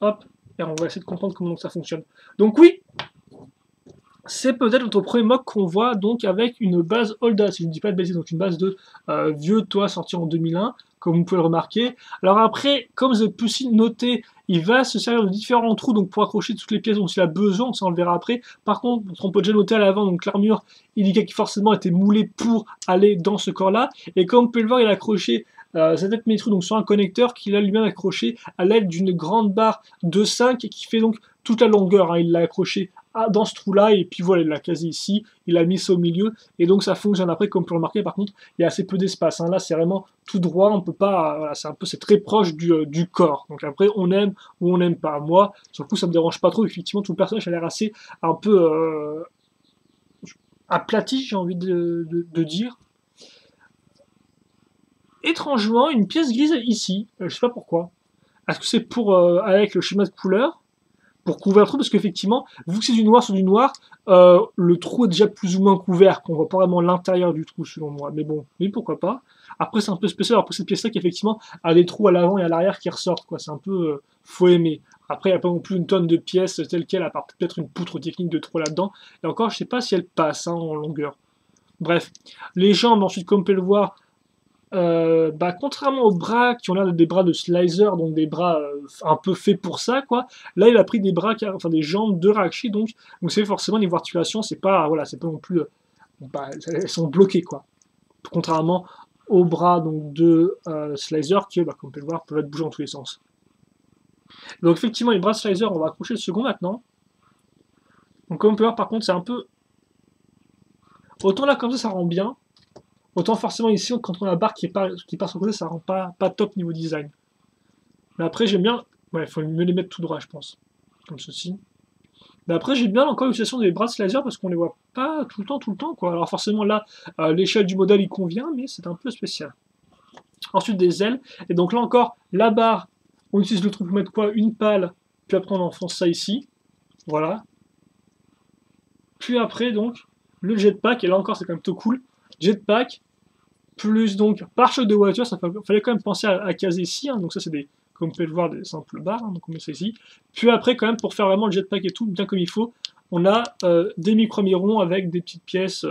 Hop, et on va essayer de comprendre comment ça fonctionne. Donc oui, c'est peut-être notre premier mock qu'on voit donc avec une base Holda, si je ne dis pas de bêtises, donc une base de vieux toit sorti en 2001, comme vous pouvez le remarquer. Alors après, comme vous avez pu aussi noter, il va se servir de différents trous donc pour accrocher toutes les pièces dont il a besoin, ça on le verra après. Par contre, on peut déjà noter à l'avant donc l'armure Ilika qui forcément était moulée pour aller dans ce corps-là. Et comme vous pouvez le voir, il a accroché sa tête métrue donc sur un connecteur qu'il a lui-même accroché à l'aide d'une grande barre de 5 qui fait donc toute la longueur. Hein. Il l'a accroché dans ce trou-là, et puis voilà, il l'a casé ici, il a mis ça au milieu, et donc ça fonctionne après, comme vous pouvez le remarquer, par contre, il y a assez peu d'espace, hein. Là c'est vraiment tout droit, on peut pas, voilà, c'est très proche du corps, donc après on aime ou on n'aime pas. Moi, sur le coup ça me dérange pas trop, effectivement tout le personnage a l'air assez, un peu, aplati, j'ai envie de dire. Étrangement, une pièce grise ici, je sais pas pourquoi. Est-ce que c'est pour avec le schéma de couleur pour couvrir le trou, parce qu'effectivement, vu que c'est du noir sur du noir, le trou est déjà plus ou moins couvert, qu'on voit pas vraiment l'intérieur du trou selon moi. Mais bon, oui, pourquoi pas. Après, c'est un peu spécial, après cette pièce-là qui effectivement a des trous à l'avant et à l'arrière qui ressortent, quoi. C'est un peu faut aimer. Après, il n'y a pas non plus une tonne de pièces telles quelles, à part peut-être une poutre technique de trop là-dedans. Et encore, je sais pas si elle passe hein, en longueur. Bref, les jambes, ensuite, comme on peut le voir, bah, contrairement aux bras qui ont l'air d'être des bras de slicer, donc des bras un peu faits pour ça, quoi. Là, il a pris des bras, enfin des jambes de Rakashi, donc c'est forcément niveau articulation, c'est pas, voilà, c'est pas non plus, bah, elles sont bloquées, quoi. Contrairement aux bras donc de slicer qui, bah, comme on peut le voir, peuvent être bougés dans tous les sens. Donc effectivement, les bras de slicer, on va accrocher le second maintenant. Donc comme on peut voir, par contre, c'est un peu, autant là comme ça rend bien. Autant forcément ici, quand on a la barre qui part sur le côté, ça rend pas top niveau design. Mais après, j'aime bien... Ouais, il faut mieux les mettre tout droit, je pense. Comme ceci. Mais après, j'aime bien encore l'utilisation des bras de laser parce qu'on les voit pas tout le temps, quoi. Alors forcément, là, l'échelle du modèle, il convient, mais c'est un peu spécial. Ensuite, des ailes. Et donc là encore, la barre, on utilise le truc pour mettre quoi? Une pale. Puis après, on enfonce ça ici. Voilà. Puis après, donc, le jetpack. Et là encore, c'est quand même plutôt cool. Jetpack, plus donc pare-choc de voiture, ça fallait quand même penser à caser ici, hein, donc ça c'est des, comme vous pouvez le voir, des simples barres, hein, donc on met ça ici. Puis après quand même pour faire vraiment le jetpack et tout, bien comme il faut, on a des micro-mirons avec des petites pièces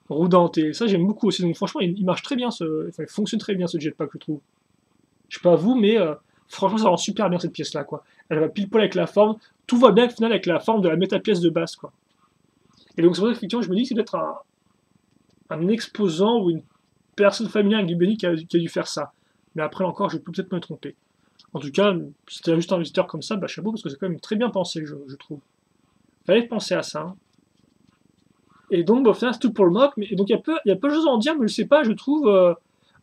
roudantes, et ça j'aime beaucoup aussi, donc franchement il marche très bien, enfin, il fonctionne très bien ce jetpack je trouve. Je sais pas vous, mais franchement ça rend super bien cette pièce là, quoi. Elle va pile poil avec la forme, tout va bien au final avec la forme de la méta-pièce de base, quoi. Et donc c'est pour ça qu'effectivement je me dis que c'est peut-être un exposant ou une personne familière avec du Benny qui a dû faire ça. Mais après encore, je peux peut-être me tromper. En tout cas, si c'était juste un visiteur comme ça, bah chapeau, parce que c'est quand même très bien pensé, je trouve. Fallait penser à ça. Hein. Et donc, bah, au final, c'est tout pour le mock. Mais, et donc, il y a peu de choses à en dire, mais je sais pas, je trouve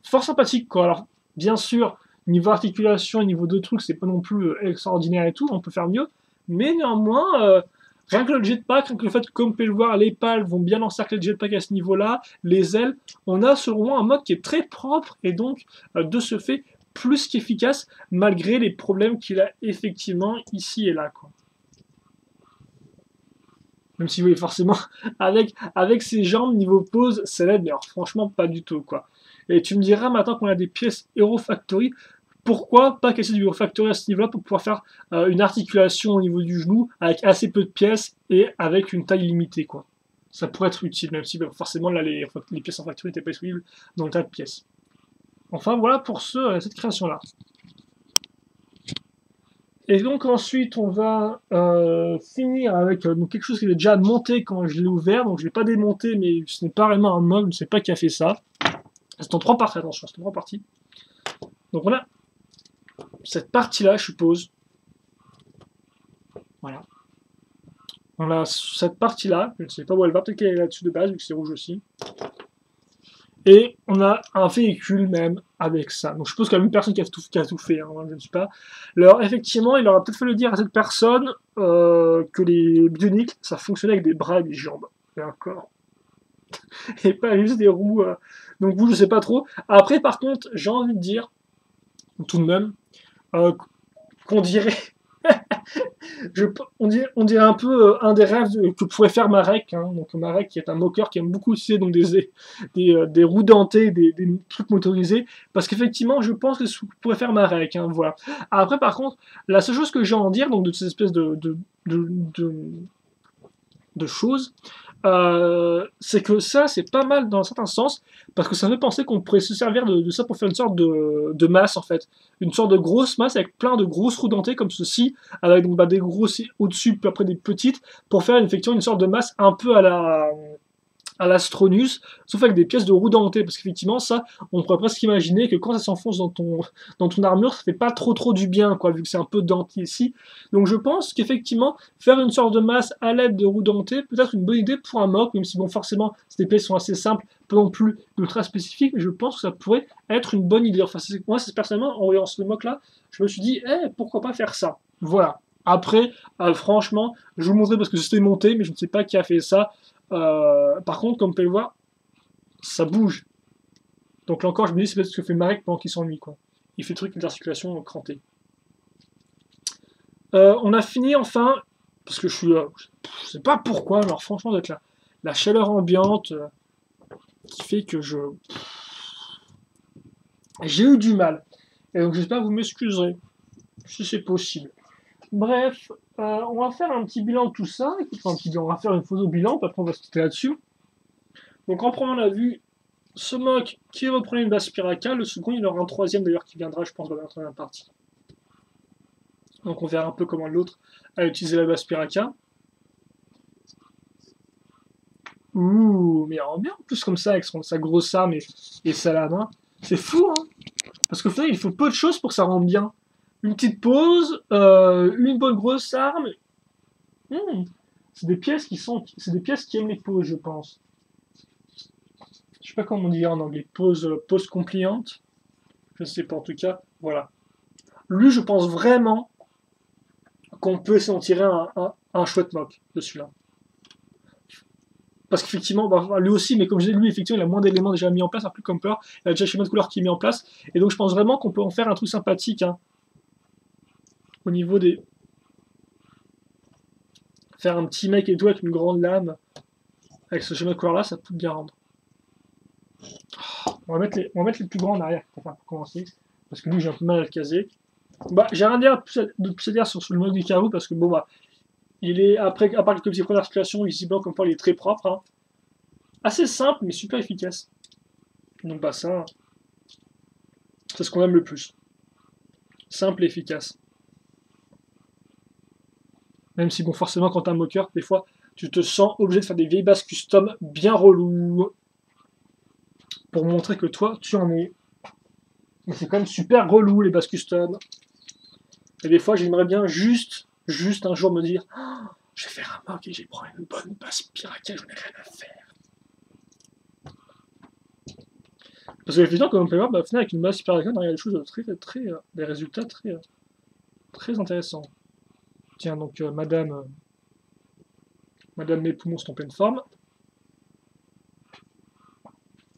fort sympathique, quoi. Alors, bien sûr, niveau articulation, niveau de trucs, c'est pas non plus extraordinaire et tout, on peut faire mieux. Mais néanmoins, rien que le jetpack, rien que le fait que, comme vous pouvez le voir, les pales vont bien encercler le jetpack à ce niveau-là, les ailes, on a selon moi un mode qui est très propre et donc, de ce fait, plus qu'efficace, malgré les problèmes qu'il a effectivement ici et là, quoi. Même si oui, forcément, avec ses jambes, niveau pose, ça l'aide, mais alors franchement, pas du tout, quoi. Et tu me diras, maintenant qu'on a des pièces Hero Factory, pourquoi pas casser du Hero Factory à ce niveau-là pour pouvoir faire une articulation au niveau du genou avec assez peu de pièces et avec une taille limitée, quoi. Ça pourrait être utile, même si forcément, là, les pièces en factory n'étaient pas disponibles dans le tas de pièces. Enfin, voilà pour cette création-là. Et donc ensuite, on va finir avec donc, quelque chose qui est déjà monté quand je l'ai ouvert. Donc je ne l'ai pas démonté, mais ce n'est pas vraiment un mug, je ne sais pas qui a fait ça. C'est en trois parties, attention, c'est en trois parties. Donc on a cette partie-là, je suppose. Voilà. On a cette partie-là, je ne sais pas où elle va, peut-être qu'elle est là-dessus de base, vu que c'est rouge aussi. Et on a un véhicule même avec ça. Donc je suppose qu'il y a une personne qui a tout fait, hein, je ne sais pas. Alors effectivement, il aurait peut-être fallu dire à cette personne que les bioniques, ça fonctionnait avec des bras et des jambes. Et encore. Et pas juste des roues. Donc vous, je sais pas trop. Après, par contre, j'ai envie de dire, tout de même, qu'on dirait on dirait un peu un des rêves que pourrait faire Marek. Hein. Donc Marek qui est un moqueur qui aime beaucoup utiliser donc, des roues dentées, des trucs motorisés. Parce qu'effectivement, je pense que ce pourrait faire Marek. Hein, voilà. Après, par contre, la seule chose que j'ai à en dire donc, de ces espèces de choses, c'est que ça, c'est pas mal dans un certain sens, parce que ça fait penser qu'on pourrait se servir de ça pour faire une sorte de masse, en fait. Une sorte de grosse masse avec plein de grosses roues dentées, comme ceci, avec donc, bah, des grosses au-dessus, puis après des petites, pour faire effectivement une sorte de masse un peu à l'Astronus, sauf avec des pièces de roues dentées, parce qu'effectivement, ça, on pourrait presque imaginer que quand ça s'enfonce dans ton armure, ça fait pas trop du bien, quoi, vu que c'est un peu denté ici. Donc je pense qu'effectivement, faire une sorte de masse à l'aide de roues dentées peut être une bonne idée pour un mock, même si bon, forcément, ces pièces sont assez simples, pas non plus ultra spécifiques, mais je pense que ça pourrait être une bonne idée. Enfin, moi, c'est personnellement, en voyant ce mock-là, je me suis dit, pourquoi pas faire ça? Voilà. Après, franchement, je vous montrerai parce que c'était monté, mais je ne sais pas qui a fait ça. Par contre, comme vous pouvez le voir, ça bouge. Donc là encore, je me dis, c'est peut-être ce que fait Marek pendant qu'il s'ennuie, quoi. Il fait le truc d'intercirculation cranté. On a fini enfin, parce que je suis... je sais pas pourquoi, alors franchement, d'être là. La chaleur ambiante qui fait que j'ai eu du mal. Et donc j'espère que vous m'excuserez, si c'est possible. Bref, on va faire un petit bilan de tout ça. On va faire une photo bilan, puis après on va se quitter là-dessus. Donc en premier, on a vu ce mock qui reprenait une base Piraka. Le second, il y aura un troisième d'ailleurs qui viendra, je pense, dans la troisième partie. Donc on verra un peu comment l'autre a utilisé la base Piraka. Ouh, mais en bien en plus comme ça, avec sa grosse arme et sa lame. C'est fou, hein. Parce qu'au final, il faut peu de choses pour que ça rende bien. Une petite pause, une bonne grosse arme. C'est des pièces c'est des pièces qui aiment les pauses, je pense. Je sais pas comment on dit en anglais, pause compliant. Je ne sais pas, en tout cas, voilà. Lui, je pense vraiment qu'on peut s'en tirer un chouette mock de celui-là. Parce qu'effectivement, bah, lui aussi, mais comme je disais, lui, effectivement, il a moins d'éléments déjà mis en place, un peu comme peur. Il a déjà le schéma de couleur qui est mis en place. Et donc, je pense vraiment qu'on peut en faire un truc sympathique, hein, au niveau des... Faire un petit mec et tout avec une grande lame, avec ce schéma de couleur-là, ça peut bien rendre. On va mettre les plus grands en arrière, pour commencer. Parce que lui, j'ai un peu mal à le caser. Bah, j'ai rien de plus à dire sur le mode du carreau, parce que bon, bah, il est, après, à part quelques petits points d'articulation, visiblement, comme quoi, il est très propre. Hein. Assez simple, mais super efficace. Donc, bah, ça, c'est ce qu'on aime le plus. Simple et efficace. Même si, bon, forcément, quand t'es un moqueur, des fois, tu te sens obligé de faire des vieilles bases custom bien reloues pour montrer que toi, tu en es. Mais c'est quand même super relou, les bases custom. Et des fois, j'aimerais bien juste un jour me dire oh, je vais faire un mock et j'ai pris une bonne base Piraka, j'en ai rien à faire. Parce que effectivement, comme on peut voir, bah, au final, avec une base Piraka, on arrive à des choses des résultats très intéressants. Tiens, donc, Madame mes poumons sont en pleine forme.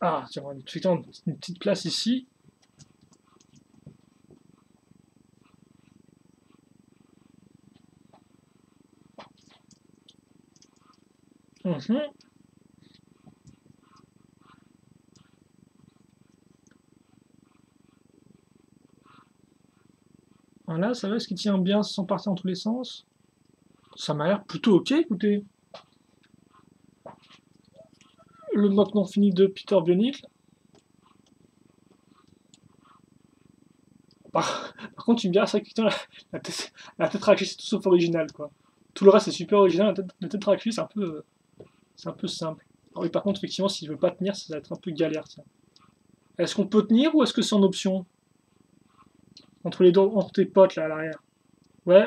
Ah, tiens, effectivement, une petite place ici. Voilà, ça va, est-ce qu'il tient bien sans partir dans tous les sens? Ça m'a l'air plutôt ok, écoutez. Le mock non fini de Peter Bionicle. Par contre, tu me diras, c'est vrai que la tête raclée, c'est tout sauf original, quoi. Tout le reste, c'est super original. La tête raclée, c'est un peu simple. Alors, oui, par contre, effectivement, s'il veut pas tenir, ça va être un peu galère, tiens. Est-ce qu'on peut tenir ou est-ce que c'est en option? Entre tes potes, là, à l'arrière. Ouais,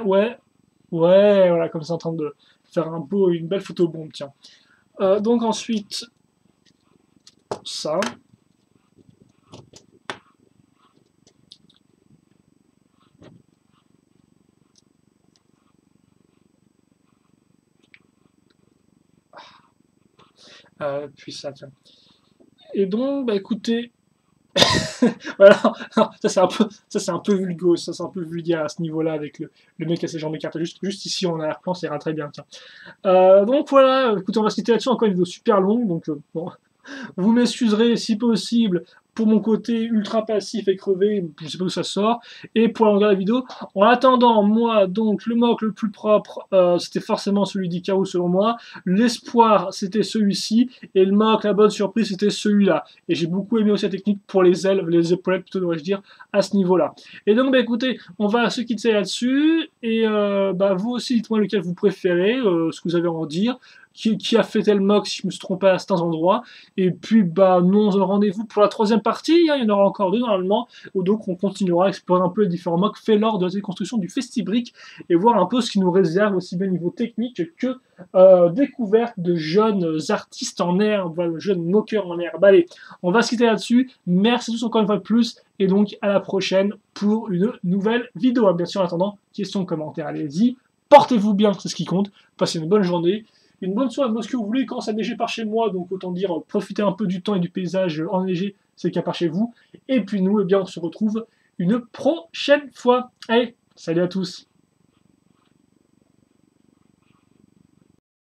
voilà, comme ça, en train de faire une belle photo bombe, tiens. Donc ensuite, ça. Puis ça, tiens. Et donc, bah écoutez, voilà, ça c'est un peu vulgo, ça c'est un peu vulgaire à ce niveau-là avec le mec à ses jambes écartées. Juste ici en arrière-plan, ça ira très bien, tiens. Donc voilà, écoutez, on va se quitter là-dessus, encore une vidéo super longue, donc bon, vous m'excuserez si possible pour mon côté ultra passif et crevé, je sais pas où ça sort, et pour la longueur de la vidéo. En attendant, moi, donc, le mock le plus propre, c'était forcément celui d'Ikaru selon moi. L'espoir, c'était celui-ci, et le mock, la bonne surprise, c'était celui-là. Et j'ai beaucoup aimé aussi la technique pour les ailes, les épaulettes, plutôt devrais-je dire, à ce niveau-là. Et donc, bah écoutez, on va se quitter là-dessus, et bah vous aussi, dites-moi lequel vous préférez, ce que vous avez à en dire. Qui a fait tel mock si je me suis trompé à certains endroits. Et puis, bah, nous, on se rendez-vous pour la troisième partie. Hein, il y en aura encore deux normalement. Où donc, on continuera à explorer un peu les différents mocks faits lors de la déconstruction du Festibrick et voir un peu ce qui nous réserve aussi bien au niveau technique que découverte de jeunes artistes en herbe, voilà, jeunes moqueurs en herbe. Allez, on va se quitter là-dessus. Merci à tous encore une fois de plus. Et donc, à la prochaine pour une nouvelle vidéo. Bien sûr, en attendant, questions, commentaires, allez-y. Portez-vous bien, c'est ce qui compte. Passez une bonne journée. une bonne soirée à Moscou où vous voulez, quand ça neigeait par chez moi, donc autant dire profitez un peu du temps et du paysage enneigé, c'est qu'il y a par chez vous. Et puis nous, eh bien, on se retrouve une prochaine fois. Allez, salut à tous.